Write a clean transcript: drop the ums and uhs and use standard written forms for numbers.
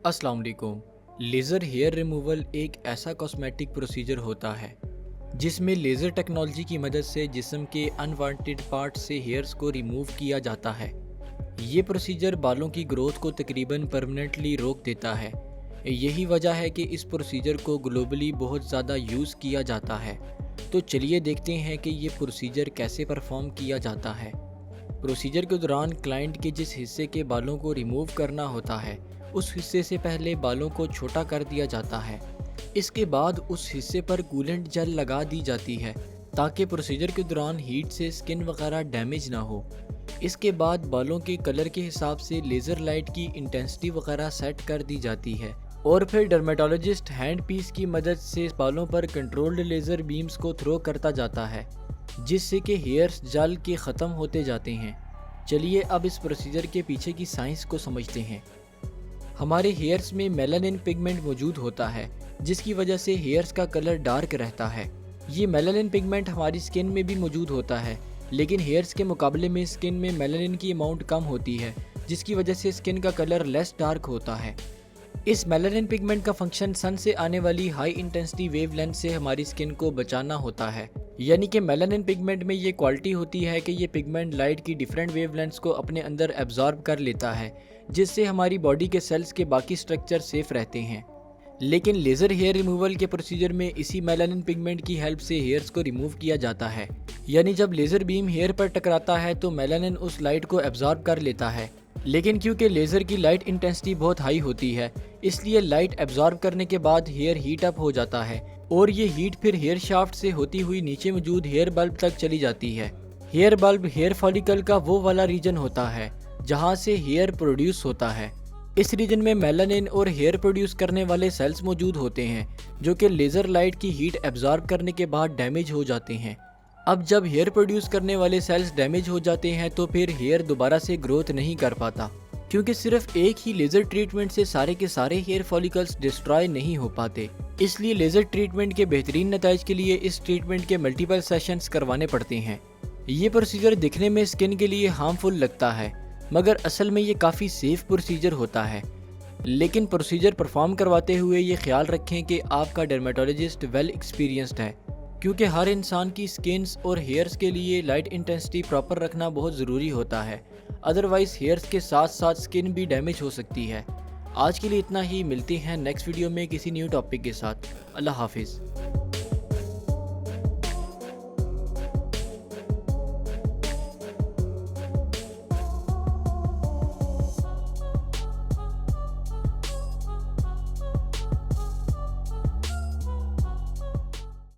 अस्सलाम वालेकुम। Laser hair removal एक ऐसा कॉस्मेटिक प्रोसीजर होता है जिसमें लेज़र टेक्नोलॉजी की मदद से जिस्म के अनवांटेड पार्ट से हेयर्स को रिमूव किया जाता है। ये प्रोसीजर बालों की ग्रोथ को तकरीबन परमानेंटली रोक देता है। यही वजह है कि इस प्रोसीजर को ग्लोबली बहुत ज़्यादा यूज़ किया जाता है। तो चलिए देखते हैं कि ये प्रोसीजर कैसे परफॉर्म किया जाता है। प्रोसीजर के दौरान क्लाइंट के जिस हिस्से के बालों को रिमूव करना होता है उस हिस्से से पहले बालों को छोटा कर दिया जाता है। इसके बाद उस हिस्से पर कूलेंट जेल लगा दी जाती है ताकि प्रोसीजर के दौरान हीट से स्किन वगैरह डैमेज ना हो। इसके बाद बालों के कलर के हिसाब से लेज़र लाइट की इंटेंसिटी वगैरह सेट कर दी जाती है और फिर डर्मेटोलॉजिस्ट हैंड पीस की मदद से बालों पर कंट्रोल्ड लेज़र बीम्स को थ्रो करता जाता है जिससे कि हेयर्स जल के ख़त्म होते जाते हैं। चलिए अब इस प्रोसीजर के पीछे की साइंस को समझते हैं। हमारे हेयर्स में मेलानिन पिगमेंट मौजूद होता है जिसकी वजह से हेयर्स का कलर डार्क रहता है। ये मेलानिन पिगमेंट हमारी स्किन में भी मौजूद होता है, लेकिन हेयर्स के मुकाबले में स्किन में मेलानिन की अमाउंट कम होती है जिसकी वजह से स्किन का कलर लेस डार्क होता है। इस मेलानिन पिगमेंट का फंक्शन सन से आने वाली हाई इंटेंसिटी वेवलेंथ से हमारी स्किन को बचाना होता है। यानी कि मेलानिन पिगमेंट में ये क्वालिटी होती है कि ये पिगमेंट लाइट की डिफरेंट वेवलेंथ्स को अपने अंदर एब्जॉर्ब कर लेता है जिससे हमारी बॉडी के सेल्स के बाकी स्ट्रक्चर सेफ रहते हैं। लेकिन लेज़र हेयर रिमूवल के प्रोसीजर में इसी मेलानिन पिगमेंट की हेल्प से हेयर्स को रिमूव किया जाता है। यानी जब लेज़र बीम हेयर पर टकराता है तो मेलानिन उस लाइट को एब्जॉर्ब कर लेता है, लेकिन क्योंकि लेज़र की लाइट इंटेंसिटी बहुत हाई होती है इसलिए लाइट एब्जॉर्ब करने के बाद हेयर हीट अप हो जाता है और ये हीट फिर हेयर शाफ्ट से होती हुई नीचे मौजूद हेयर बल्ब तक चली जाती है। हेयर बल्ब हेयर फॉलिकल का वो वाला रीजन होता है जहाँ से हेयर प्रोड्यूस होता है। इस रीजन में मेलानिन और हेयर प्रोड्यूस करने वाले सेल्स मौजूद होते हैं जो कि लेज़र लाइट की हीट एब्जॉर्ब करने के बाद डैमेज हो जाते हैं। अब जब हेयर प्रोड्यूस करने वाले सेल्स डैमेज हो जाते हैं तो फिर हेयर दोबारा से ग्रोथ नहीं कर पाता, क्योंकि सिर्फ एक ही लेज़र ट्रीटमेंट से सारे के सारे हेयर फॉलिकल्स डिस्ट्रॉय नहीं हो पाते। इसलिए लेज़र ट्रीटमेंट के बेहतरीन नताइज के लिए इस ट्रीटमेंट के मल्टीपल सेशंस करवाने पड़ते हैं। ये प्रोसीजर दिखने में स्किन के लिए हार्मफुल लगता है मगर असल में ये काफ़ी सेफ प्रोसीजर होता है। लेकिन प्रोसीजर परफॉर्म करवाते हुए ये ख्याल रखें कि आपका डर्मेटोलॉजिस्ट वेल एक्सपीरियंस्ड है, क्योंकि हर इंसान की स्किन्स और हेयर्स के लिए लाइट इंटेंसिटी प्रॉपर रखना बहुत ज़रूरी होता है, अदरवाइज़ हेयर्स के साथ साथ स्किन भी डैमेज हो सकती है। आज के लिए इतना ही, मिलते हैं नेक्स्ट वीडियो में किसी न्यू टॉपिक के साथ। अल्लाह हाफिज़।